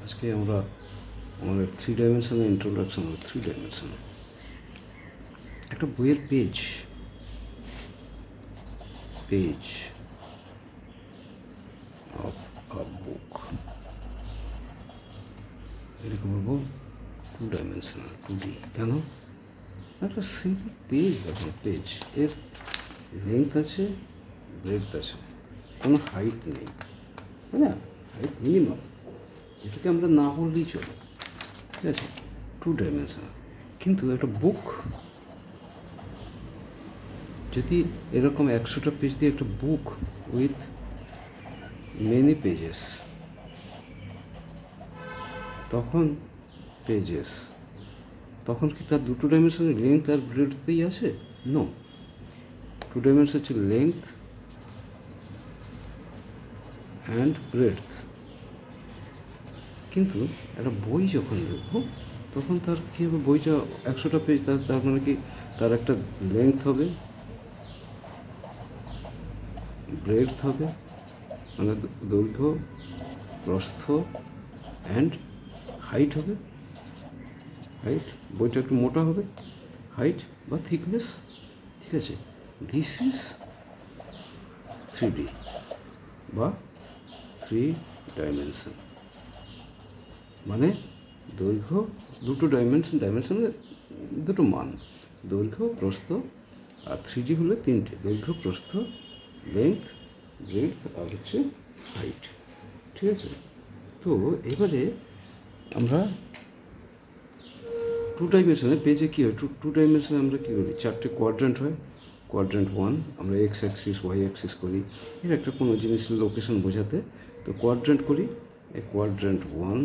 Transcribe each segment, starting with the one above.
আজকে আমরা আমাদের 3 ডাইমেনশনে ইন্ট্রোডাকশন হবে। 3 ডাইমেনশন একটা বইয়ের পেজ অফ আ বুক, এরকম বলবো 2 ডাইমেনশনাল 2D। কেন? একটা সিম্পল পেজ দেখো, পেজ এর লেন্থ আছে, ব্রেডথ আছে, কোনো হাইট নেই, তাই না? হাইট মিনিমাম, এটাকে আমরা না বললেই চলে, ঠিক আছে? 2 ডাইমেনশনাল। কিন্তু একটা বুক যদি এরকম 100টা পেজ দিয়ে একটা বুক উইথ মেনি পেজেস, তখন কি তার 2 ডাইমেনশনের লেন্থ আর ব্রেডথই আছে? নো, 2 ডাইমেনশন হচ্ছে লেন্থ অ্যান্ড ব্রেডথ। কিন্তু একটা বই যখন দেখবো তখন তার কী হবে, বইটা 100টা পেজ, তার মানে কি তার একটা লেন্থ হবে, ব্রেডথ হবে, মানে দৈর্ঘ্য, প্রস্থ অ্যান্ড হাইট হবে। হাইট, বইটা একটু মোটা হবে, হাইট বা থিকনেস, ঠিক আছে? দিস ইজ 3D বা 3 ডাইমেনশন, মানে দৈর্ঘ্য দুটো ডাইমেনশনে দুটো মান, দৈর্ঘ্য, প্রস্থ, আর 3D হলে 3টে, দৈর্ঘ্য, প্রস্থ, লেন্থ, ব্রেডথ আর হচ্ছে হাইট, ঠিক আছে? তো এবারে আমরা 2 ডাইমেনশনে পেজে কী হয়, 2 ডাইমেনশনে আমরা কী করি, 4টে কোয়াড্রেন্ট হয়। কোয়াড্রেন্ট 1 আমরা এক্স অ্যাক্সিস, ওয়াই অ্যাক্সিস করি, এর একটা কোনো জিনিসের লোকেশন বোঝাতে। তো কোয়াড্রেন্ট করি, কোয়াড্রেন্ট 1,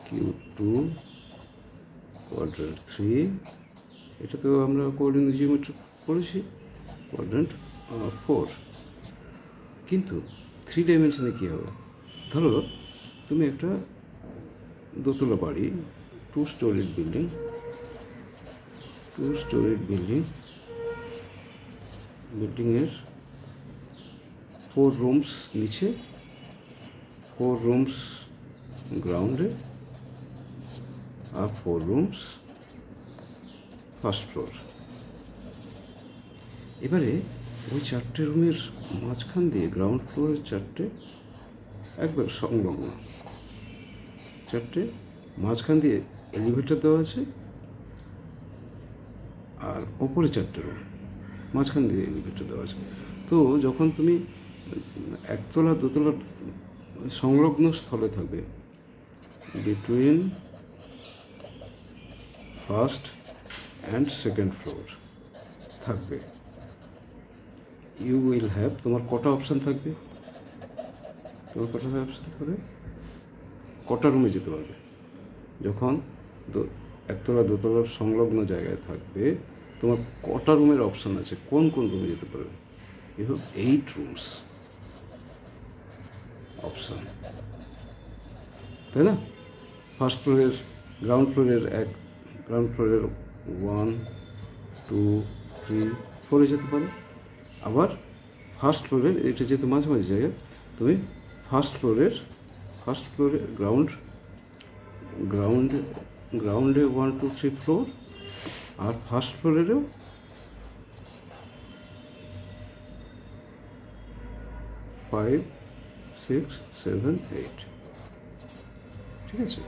Q2, কোয়াড্রেন্ট 3, এটা তো আমরা কোঅর্ডিনেট জিওমেট্রি করেছি, কোয়াড্রেন্ট 4। কিন্তু 3 ডাইমেনশনে কী হবে, ধরো তুমি একটা দোতলা বাড়ি, 2 স্টোরিড বিল্ডিংয়ের 4 রুমস নিচে, 4 রুমস গ্রাউন্ডে আর 4 রুমস ফার্স্ট ফ্লোর। এবারে ওই 4টে রুমের মাঝখান দিয়ে গ্রাউন্ড ফ্লোরের 4টে একবার সংলগ্ন, 4টে মাঝখান দিয়ে এলিভেটর দেওয়া আছে, আর ওপরে 4টে রুম, মাঝখান দিয়ে এলিভেটর দেওয়া আছে। তো যখন তুমি একতলা দোতলা সংলগ্ন স্থলে থাকবে, between first and second floor থাকবে, ইউ উইল হ্যাভ, তোমার কটা অপশান থাকবে, কটা রুমে যেতে পারবে? যখন একতলা দোতলার সংলগ্ন জায়গায় থাকবে, তোমার কটা রুমের অপশান আছে, কোন কোন রুমে যেতে পারবে? ইউ হ্যাভ 8 রুমস অপশান, তাই না? ফার্স্ট ফ্লোরের, গ্রাউন্ড ফ্লোরের 1, 2, 3, 4 যেতে পারো। আবার ফার্স্ট ফ্লোরের, এটা যেহেতু মাঝামাঝি জায়গা, তুমি ফার্স্ট ফ্লোরে গ্রাউন্ডে 1, 2, 3 ফ্লোর, আর ফার্স্ট ফ্লোরেরও 5, 6, 7, 8, ঠিক আছে?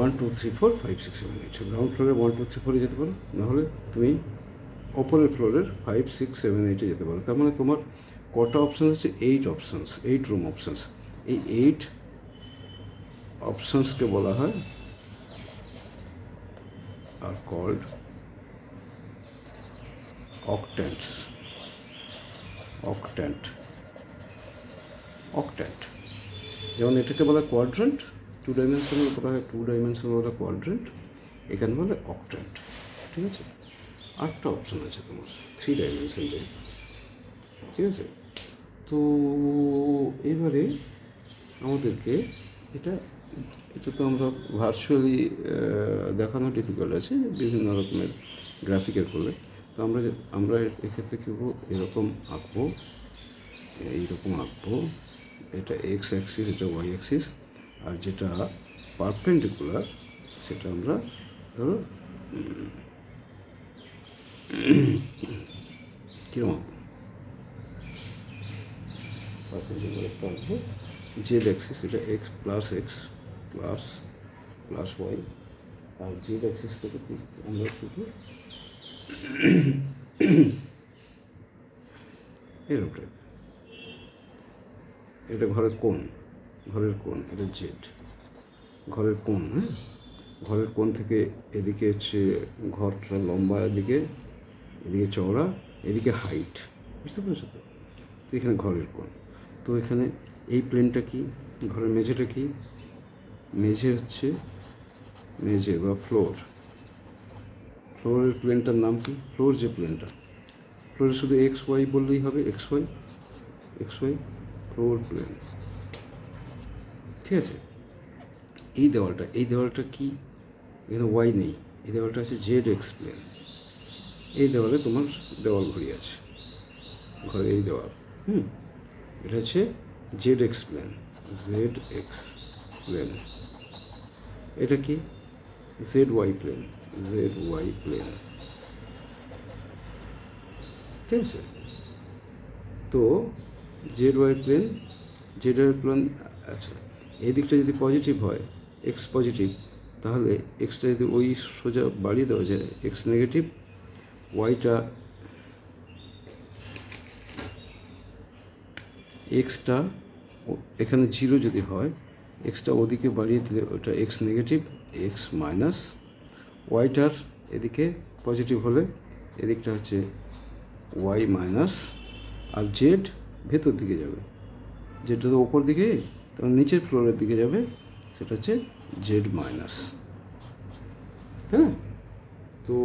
1, 2, 3, 4, 5, 6, 7, 8, গ্রাউন্ড ফ্লোরে 1, 2, 3, 4 যেতে পারো, নাহলে তুমি ওপরের ফ্লোরের 5, 6, 7, 8 যেতে পারো। তার মানে তোমার কটা অপশান আছে? 8 রুম অপশানস। এই 8 অপশানসকে বলা হয় আর কল্ড অক্ট্যান্ট। যেমন এটাকে বলা হয় কোয়াড্রেন্ট, 2 ডাইমেনশনাল বলা হয়, 2 ডাইমেনশনাল বলা হয় কোয়াড্রেন্ট, এখানে বলে অক্ট্যান্ট, ঠিক আছে? 8টা অপশান আছে তোমার 3 ডাইমেনশন যেহেতু, ঠিক আছে? তো এবারে আমাদেরকে এটা তো আমরা ভার্চুয়ালি দেখানো ডিফিকাল্ট আছে বিভিন্ন রকমের গ্রাফিকের করলে। তো আমরা এক্ষেত্রে কী করবো, এইরকম আঁকবো, এটা এক্স অ্যাক্সিস, এটা ওয়াই অ্যাক্সিস, আর যেটা পারপেন্ডিকুলার সেটা আমরা ধরো কীরকম পারপেন্ডিকুলার থাকবে জেড অ্যাক্সিস, এটা এক্স প্লাস ওয়াই, আর জেড অ্যাক্সিসটাকে আমরা শুধু এরকম টাইপ। এটা ঘরের কোণ, এটা জেড, ঘরের কোণ। হ্যাঁ, ঘরের কোণ থেকে এদিকে হচ্ছে ঘরটা লম্বা, এদিকে চওড়া, এদিকে হাইট, বুঝতে পেরেছো তো? তো এখানে ঘরের কোণ। তো এখানে এই প্লেনটা কি, ঘরের মেঝেটা কি, মেঝে হচ্ছে মেঝে বা ফ্লোরের প্লেনটার নাম কি? ফ্লোর যে প্লেনটা, ফ্লোরে শুধু এক্স ওয়াই বললেই হবে, এক্স ওয়াই ফ্লোর প্লেন, ঠিক আছে? এই দেওয়ালটা কি? এখানে ওয়াই নেই, এই দেওয়ালটা আছে জেড এক্স প্লেন। এই দেওয়ালে তোমার দেওয়াল ঘড়ি আছে, ঘরে এই দেওয়াল, এটা হচ্ছে জেড এক্স প্লেন, এটা কি? জেড ওয়াই প্লেন, ঠিক আছে? তো জেড ওয়াই প্লেন, আচ্ছা, এই দিকটা যদি পজিটিভ হয়, এক্স পজিটিভ, তাহলে এক্সটা যদি ওই সোজা বাড়িয়ে দেওয়া যায়, এক্স নেগেটিভ, ওয়াইটা এক্সটা এখানে জিরো যদি হয়, এক্সটা ওদিকে বাড়িয়ে দিলে ওটা x negative, x minus, waiter এদিকে পজিটিভ হলে এদিকটা হচ্ছে ওয়াই মাইনাস, আর জেড ভেতর দিকে যাবে, যেটা তো ওপর দিকে, তখন নিচের ফ্লোরের দিকে যাবে, সেটা হচ্ছে জেড মাইনাস, হ্যাঁ? তো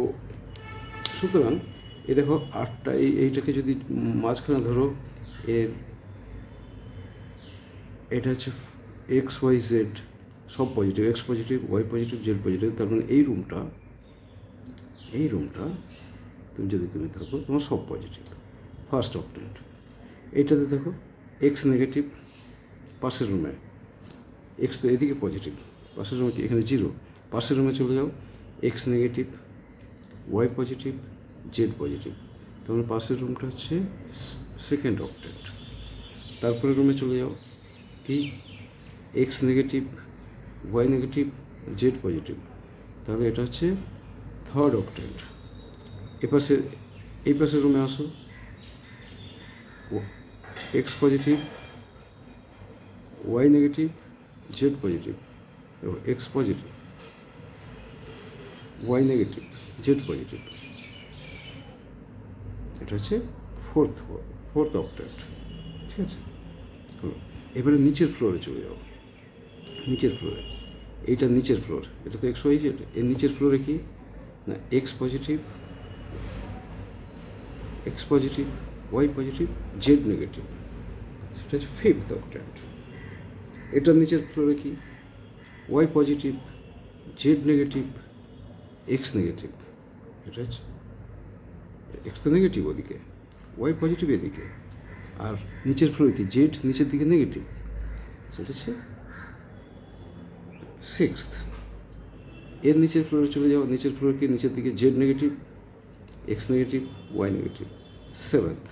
সুতরাং এই দেখো আটটা, এইটাকে যদি মাঝখানে ধরো, এটা হচ্ছে এক্স ওয়াই জেড সব positive, x positive, y positive, z positive, তার মানে এই রুমটা তুমি থাকো, তোমার সব পজিটিভ, ফার্স্ট অক্টেন্ট। এইটাতে দেখো এক্স নেগেটিভ, পাশের রুমে এক্স তো এদিকে পজিটিভ, পাশের রুমে এখানে জিরো, পাশের রুমে চলে যাও, x negative, y positive, z positive, তাহলে পাশের রুমটা হচ্ছে সেকেন্ড অক্টেন্ট। তারপরে রুমে চলে যাও, কি? X negative, y negative, z positive, তাহলে এটা হচ্ছে থার্ড অক্টেন্ট। এই পাশের রুমে আসো, x positive, y negative, z positive, x positive, y negative, z positive, এটা হচ্ছে ফোর্থ অক্টেন্ট, ঠিক আছে? এবারে নিচের ফ্লোরে চলে যাও, এইটা নিচের ফ্লোর, এটা তো এক্স ওয়াই জেড, এর নিচের ফ্লোরে কি না, x positive, y positive, z negative, সেটা হচ্ছে ফিফথ অক্টেন্ট। এটার নিচের ফ্লোরে কি, y positive, z negative, x negative, এটা হচ্ছে এক্স তো নেগেটিভ ওদিকে, ওয়াই পজিটিভ এদিকে, আর নিচের ফ্লোরে কি, জেড নিচের দিকে নেগেটিভ, সেটা হচ্ছে সিক্সথ। এর নিচের ফ্লোরে চলে যাও, নিচের ফ্লোরে কি, নিচের দিকে z negative, x negative, y negative, seventh.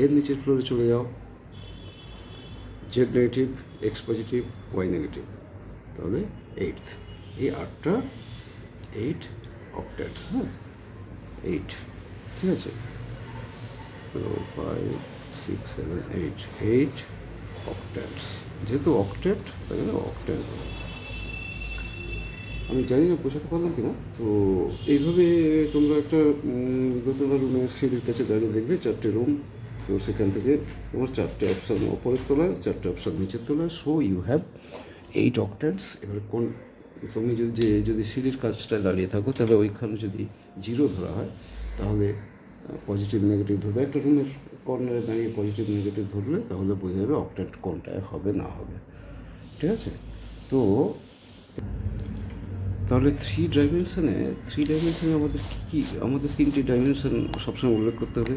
এর নিচের ফ্লোরে চলে যাও, z negative, x positive, y negative, তাহলে এইটথ। এই আটটা, 8 অক্টেটস, হ্যাঁ 8, ঠিক আছে? 4 5 6 7 8 অক্টেটস। যেহেতু অক্টেট তাই জন্য অক্টেট, আমি জানি না বোঝাতে পারলাম কিনা। তো এইভাবে তোমরা একটা দোতলা রুমের সিঁড়ির কাছে দাঁড়িয়ে দেখবে 4টে রুম, তো সেখান থেকে তোমার 4টে অপশান ওপরের তলায়, 4টে অপশান নিচের তলায়, সো ইউ হ্যাভ 8 অক্টেটস। এবার কোন তুমি যদি সিঁড়ির কাজটায় দাঁড়িয়ে থাকো, তাহলে ওইখানে যদি 0 ধরা হয়, তাহলে পজিটিভ নেগেটিভ ধরবে। একটা রুমের কর্নারে দাঁড়িয়ে পজিটিভ নেগেটিভ ধরলে তাহলে বোঝা যাবে অক্টেট কোনটায় হবে না হবে, ঠিক আছে? তো তাহলে থ্রি ডাইমেনশনে আমাদের কী, আমাদের 3টি ডাইমেনশন সবসময় উল্লেখ করতে হবে।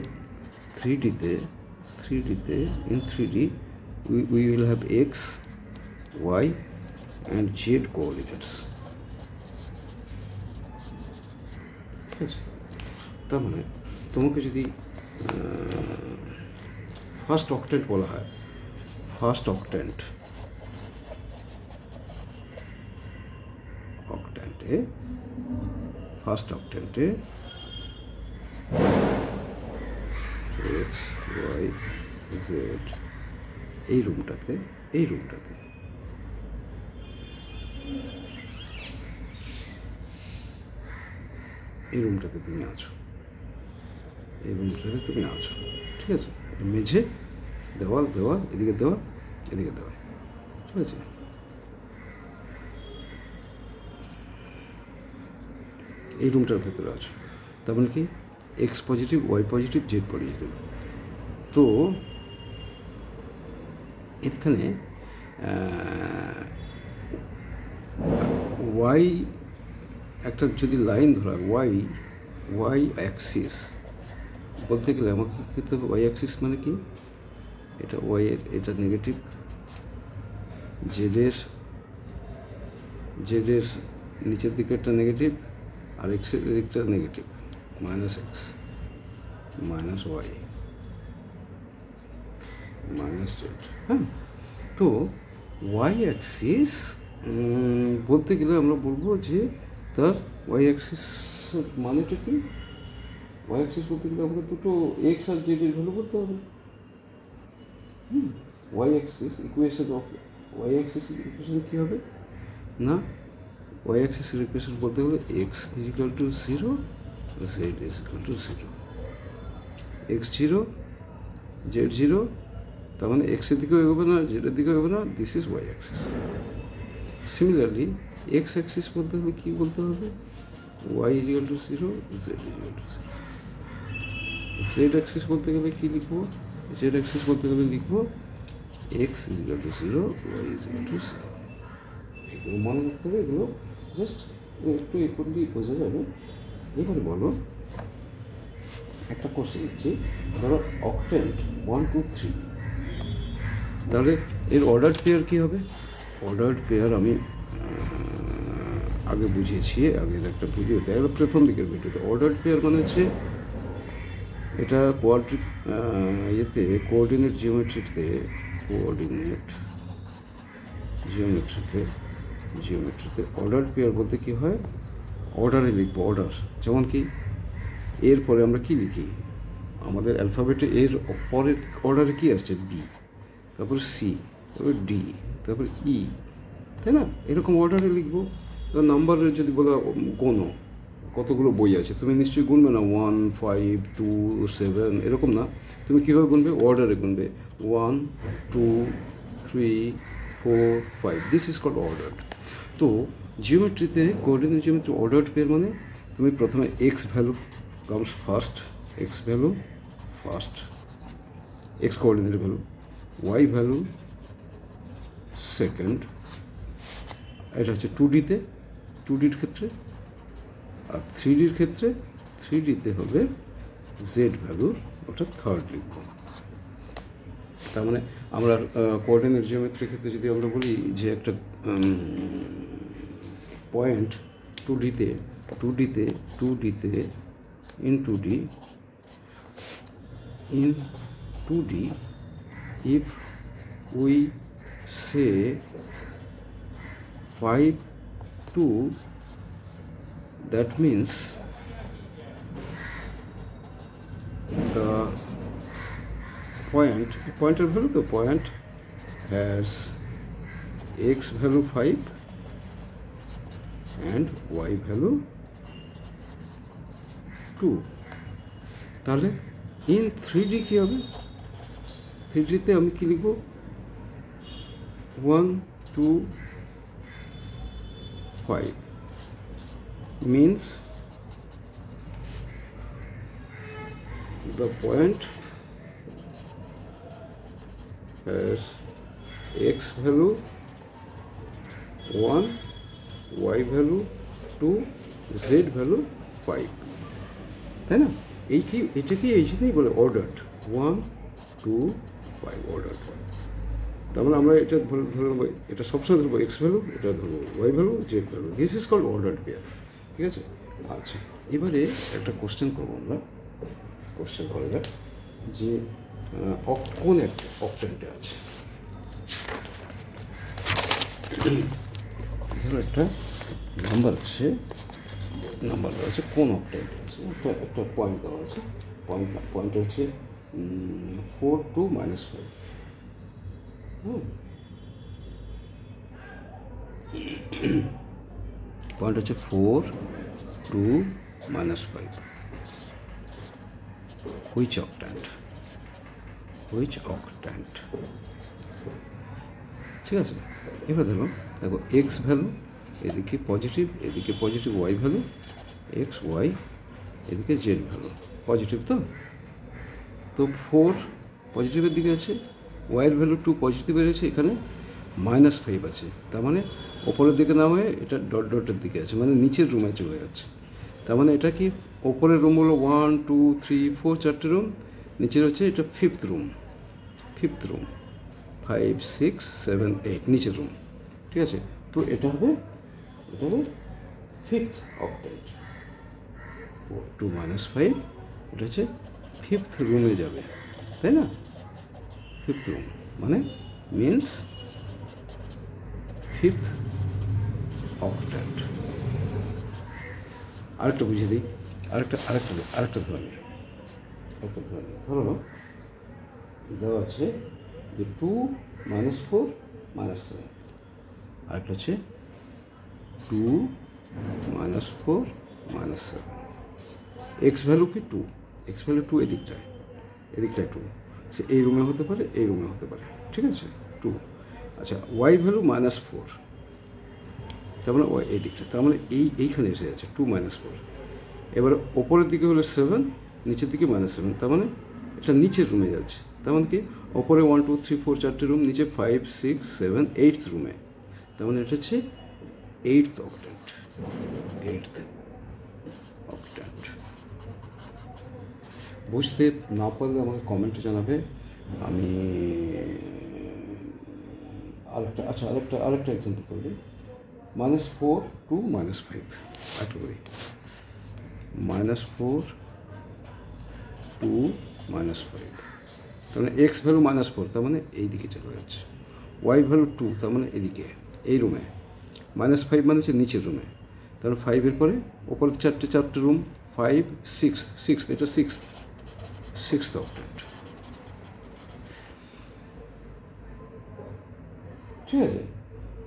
3Dতে in 3D we will have x, y and z coordinates. ঠিক আছে, তার মানে তোমাকে যদি ফার্স্ট অক্টেন্ট বলা হয়, ফার্স্ট অক্টেন্টে এক্স, ওয়াই, জেড এই রুমটাতে তুমি আছো, ঠিক আছে। মেঝে, দেওয়াল, এদিকে দেওয়াল, ঠিক আছে। এই রুমটার ভেতরে আছো, তার মানে কি x positive, y positive, z positive. তো এখানে ওয়াই একটা যদি লাইন ধরা, ওয়াই অ্যাক্সিস বলতে গেলে আমাকে কিন্তু ওয়াই অ্যাক্সিস মানে কি, এটা ওয়াইয়ের, এটা নেগেটিভ, জেডের নিচের দিকেরটা নেগেটিভ, আর এক্সের দিকটা negative, minus x, minus y, minus z. হ্যাঁ, তো ওয়াই অ্যাক্সিস বলতে গেলে আমরা বলবো যে তার ওয়াই অ্যাক্সিস মানেটা কি, ওয়াই অ্যাক্সিস বলতে গেলে আমরা দুটো এক্স আর জেডের ভ্যালু বলতে হবে। ওয়াই অ্যাক্সিস ইকুয়েশন কী হবে না, ওয়াই অ্যাক্সিসের ইকুয়েশন বলতে গেলে x is equal to 0, z is equal to 0, x 0, Z 0, তার মানে এক্সের দিকেও এগোবে না, জেডের দিকেও এগোবে না, this is y axis. Similarly x axis বলতে হলে কী বলতে হবে, y is equal to 0, z is equal to 0। Z axis বলতে গেলে কী লিখবো, লিখবো x is equal to 0, y is equal to 0। এগুলো মনে রাখতে হবে, এগুলো জাস্ট একটু এ করলে বোঝা যাবে। এবারে বলো, একটা কোশ্চেন দিচ্ছি, ধরো অক্টেন্ট 1, 2, 3, তাহলে এর অর্ডার পেয়ার কী হবে? অর্ডার পেয়ার আমি আগে বুঝিয়েছি, আগের একটা ভিডিওতে, প্রথম দিকের ভিডিওতে। অর্ডার পেয়ার মানে হচ্ছে এটা কোঅর্ডিনেট জিওমেট্রিতে অর্ডার পেয়ার বলতে কী হয়, অর্ডারে লিখবো, অর্ডার। যেমন কি এরপরে আমরা কি লিখি, আমাদের অ্যালফাবেটে এর পরের অর্ডারে কী আসছে, বি, তারপর সি, তারপর ডি, তারপর ই, তাই না? এরকম অর্ডারে লিখবো। নাম্বারের যদি বলা কোনো কতগুলো বই আছে, তুমি নিশ্চয়ই গুনবে না 1, 5, 2, 7 এরকম না, তুমি কীভাবে গুনবে, অর্ডারে গুনবে 1, 2, 3, 4, 5, দিস ইজ কল্ড অর্ডার্ড। তো জিওমেট্রিতে, কোঅর্ডিনেট জিওমেট্রি অর্ডার্ড পেয়ার মানে তুমি প্রথমে x value comes first, x coordinate value, y value second, এটা হচ্ছে 2Dর ক্ষেত্রে, আর 3Dর ক্ষেত্রে 3Dতে হবে জেড ভ্যালু, ওটা থার্ড লিখব। তার মানে আমরা কোঅর্ডিনেট জিওমেট্রির ক্ষেত্রে যদি আমরা বলি যে একটা point 2Dতে in 2D, if we say 5, 2, that means the pointer value, the point has x value 5 and y value 2. তাহলে in 3D কি হবে, 3Dতে আমি কি লিখব, 1, 2, 5 means the point has x value 1, y value 2, z value 5, তাই না? এটাকে এই জন্যই বলে অর্ডার্ড, 1, 2, 5 অর্ডার্ড। তার মানে আমরা এটা ধরে নেবো, এটা সবসময় ধরবো এক্স ভ্যালু, এটা ধরবো y value, z value. This is called ordered pair. ঠিক আছে? আচ্ছা, এবারে একটা কোশ্চেন করবো আমরা। কোশ্চেন করা যাক যে কোন একটা অক্টেন্টে আছে। ধরো একটা নাম্বার আছে, নাম্বার দেওয়া আছে, কোন অক্টেন্টে আছে, একটা পয়েন্ট দেওয়া আছে। পয়েন্টটা হচ্ছে 4 2 -5। পয়েন্ট হচ্ছে 4 2 -5। Which octant? ঠিক আছে? এবার দেখো এক্স ভ্যালু এদিকে পজিটিভ, এদিকে positive y value, x y, এদিকে জেড ভ্যালু পজিটিভ। তো 4 পজিটিভের দিকে আছে, ওয়াইয়ের ভ্যালু 2 পজিটিভের আছে, এখানে -5 আছে। তার মানে ওপরের দিকে না হয়ে এটা ডটের দিকে আছে, মানে নিচের রুমে চলে যাচ্ছে। তার মানে এটা কি, ওপরের রুম হলো 1 2 3 4 চারটে রুম, নিচের হচ্ছে এটা ফিফথ রুম 5 6 7 8 নিচের রুম। ঠিক আছে? তো এটা হবে ফিফথ অক্টেন্ট। 4 2 -5 এটা হচ্ছে ফিফথ রুমে যাবে, তাই না? ফিফথ রুম মানে মিনস ফিফথ অক্টেন্ট। আরেকটা বুঝিয়ে দিই, আরেকটা ধরে নিই। ধরো দেওয়া আছে যে 2 -4 -7, আরেকটা হচ্ছে 2 -4 -7। এক্স ভ্যালু কি 2, এক্স ভ্যালু 2 এদিকটায় 2, সে এই রুমে হতে পারে, এই রুমে হতে পারে। ঠিক আছে? 2। আচ্ছা, ওয়াই ভ্যালু -4, তার মানে ওয়াই এই দিকটা, তার মানে এইখানে এসে যাচ্ছে 2 -4। এবারে ওপরের দিকে হলো 7, নিচের দিকে -7, তার মানে এটা নিচের রুমে যাচ্ছে। তার মানে কি, ওপরে 1 2 3 4 চারটে রুম, নিচে 5 6 7 8th রুমে। তার মানে এটা হচ্ছে 8th অক্টেন্ট। বুঝতে না পারলে আমাকে কমেন্টে জানাবে। আমি আরেকটা এক্সাম্পল করবি। -4 2 -5 আরেকটা করি। -4 2 -5, তার মানে এক্স ভ্যালু -4, তার মানে এই দিকে চলে যাচ্ছে। ওয়াই ভ্যালু 2, তার মানে এদিকে এই রুমে। -5 মানে হচ্ছে নিচের রুমে, তার মানে 5-এর পরে ওপরে চারটে রুম, 5 6 এটা সিক্সথ অক্টেন্ট। ঠিক আছে?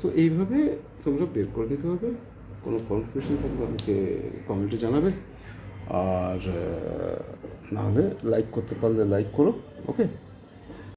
তো এইভাবে তোমরা বের করে দিতে হবে। কোনো কনফিউশন থাকলে আমাকে কমেন্টে জানাবে, আর নাহলে লাইক করতে পারলে লাইক করো। ওকে?